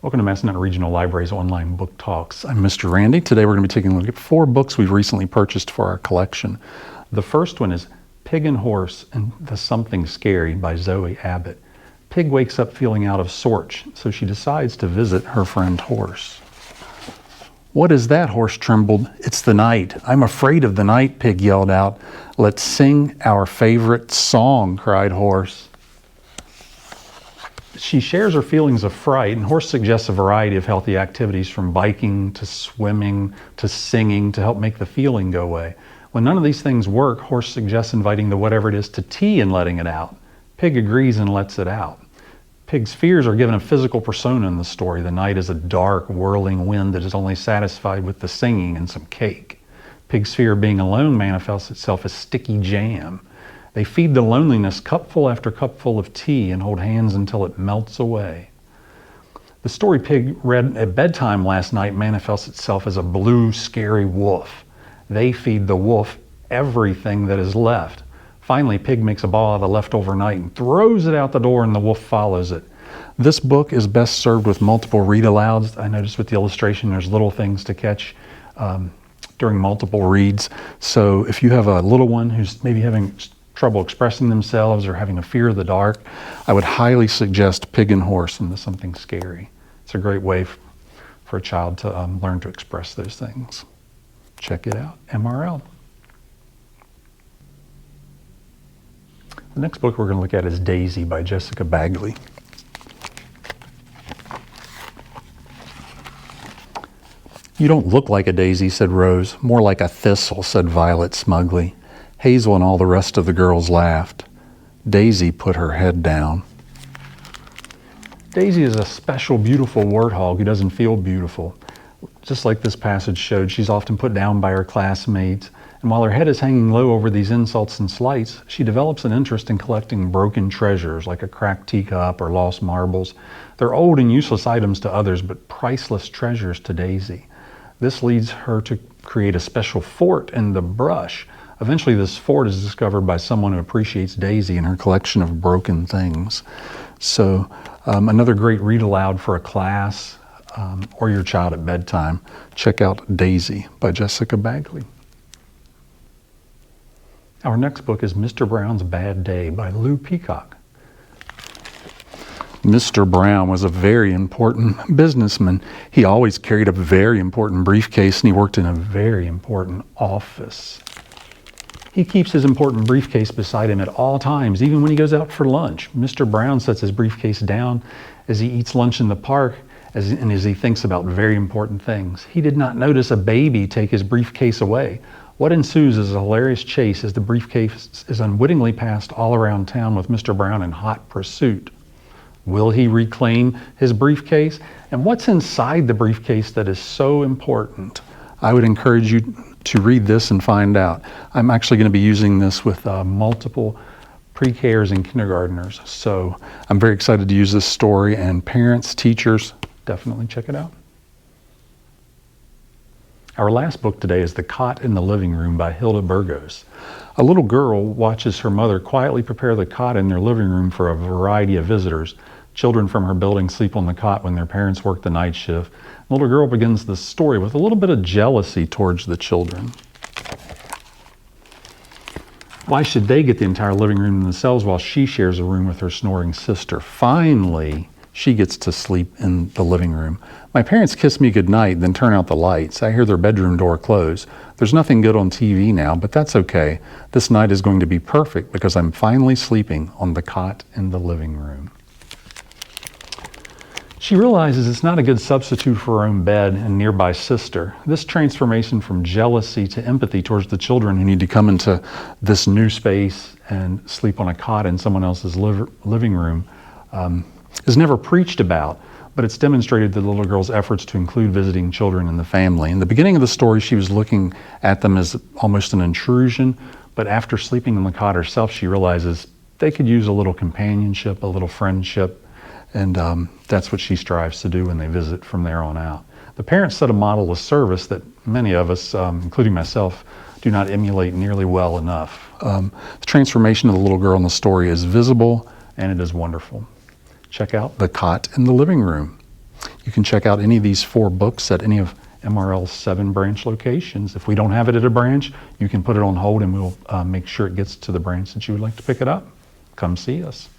Welcome to Massanutten Regional Library's online book talks. I'm Mr. Randy. Today we're going to be taking a look at 4 books we've recently purchased for our collection. The first one is Pig and Horse and the Something Scary by Zoe Abbott. Pig wakes up feeling out of sorts, so she decides to visit her friend Horse. "What is that?" Horse trembled. "It's the night. I'm afraid of the night," Pig yelled out. "Let's sing our favorite song," cried Horse. She shares her feelings of fright, and Horse suggests a variety of healthy activities from biking to swimming to singing to help make the feeling go away. When none of these things work, Horse suggests inviting the whatever it is to tea and letting it out. Pig agrees and lets it out. Pig's fears are given a physical persona in the story. The night is a dark, whirling wind that is only satisfied with the singing and some cake. Pig's fear of being alone manifests itself as sticky jam. They feed the loneliness cupful after cupful of tea and hold hands until it melts away. The story Pig read at bedtime last night manifests itself as a blue, scary wolf. They feed the wolf everything that is left. Finally, Pig makes a ball out of the leftover night and throws it out the door, and the wolf follows it. This book is best served with multiple read-alouds. I noticed with the illustration there's little things to catch during multiple reads. So if you have a little one who's maybe having trouble expressing themselves or having a fear of the dark, I would highly suggest Pig and Horse and the Something Scary. It's a great way for a child to learn to express those things. Check it out, MRL. The next book we're going to look at is Daisy by Jessixa Bagley. "You don't look like a daisy," said Rose. "More like a thistle," said Violet smugly. Hazel and all the rest of the girls laughed. Daisy put her head down. Daisy is a special, beautiful warthog who doesn't feel beautiful. Just like this passage showed, she's often put down by her classmates, and while her head is hanging low over these insults and slights, she develops an interest in collecting broken treasures like a cracked teacup or lost marbles. They're old and useless items to others, but priceless treasures to Daisy. This leads her to create a special fort in the brush. Eventually, this fort is discovered by someone who appreciates Daisy and her collection of broken things. So, another great read aloud for a class or your child at bedtime. Check out Daisy by Jessixa Bagley. Our next book is Mr. Brown's Bad Day by Lou Peacock. Mr. Brown was a very important businessman. He always carried a very important briefcase, and he worked in a very important office. He keeps his important briefcase beside him at all times, even when he goes out for lunch. Mr. Brown sets his briefcase down as he eats lunch in the park and as he thinks about very important things. He did not notice a baby take his briefcase away. What ensues is a hilarious chase as the briefcase is unwittingly passed all around town with Mr. Brown in hot pursuit. Will he reclaim his briefcase? And what's inside the briefcase that is so important? I would encourage you to read this and find out. I'm actually going to be using this with multiple pre-Kers and kindergartners. So I'm very excited to use this story, and parents, teachers, definitely check it out. Our last book today is The Cot in the Living Room by Hilda Burgos. A little girl watches her mother quietly prepare the cot in their living room for a variety of visitors. Children from her building sleep on the cot when their parents work the night shift. The little girl begins the story with a little bit of jealousy towards the children. Why should they get the entire living room to themselves while she shares a room with her snoring sister? Finally, she gets to sleep in the living room. My parents kiss me goodnight, then turn out the lights. I hear their bedroom door close. There's nothing good on TV now, but that's okay. This night is going to be perfect because I'm finally sleeping on the cot in the living room. She realizes it's not a good substitute for her own bed and nearby sister. This transformation from jealousy to empathy towards the children who need to come into this new space and sleep on a cot in someone else's living room is never preached about, but it's demonstrated the little girl's efforts to include visiting children in the family. In the beginning of the story, she was looking at them as almost an intrusion, but after sleeping on the cot herself, she realizes they could use a little companionship, a little friendship, and that's what she strives to do when they visit from there on out. The parents set a model of service that many of us, including myself, do not emulate nearly well enough. The transformation of the little girl in the story is visible, and it is wonderful. Check out The Cot in the Living Room. You can check out any of these 4 books at any of MRL's 7 branch locations. If we don't have it at a branch, you can put it on hold and we'll make sure it gets to the branch that you would like to pick it up. Come see us.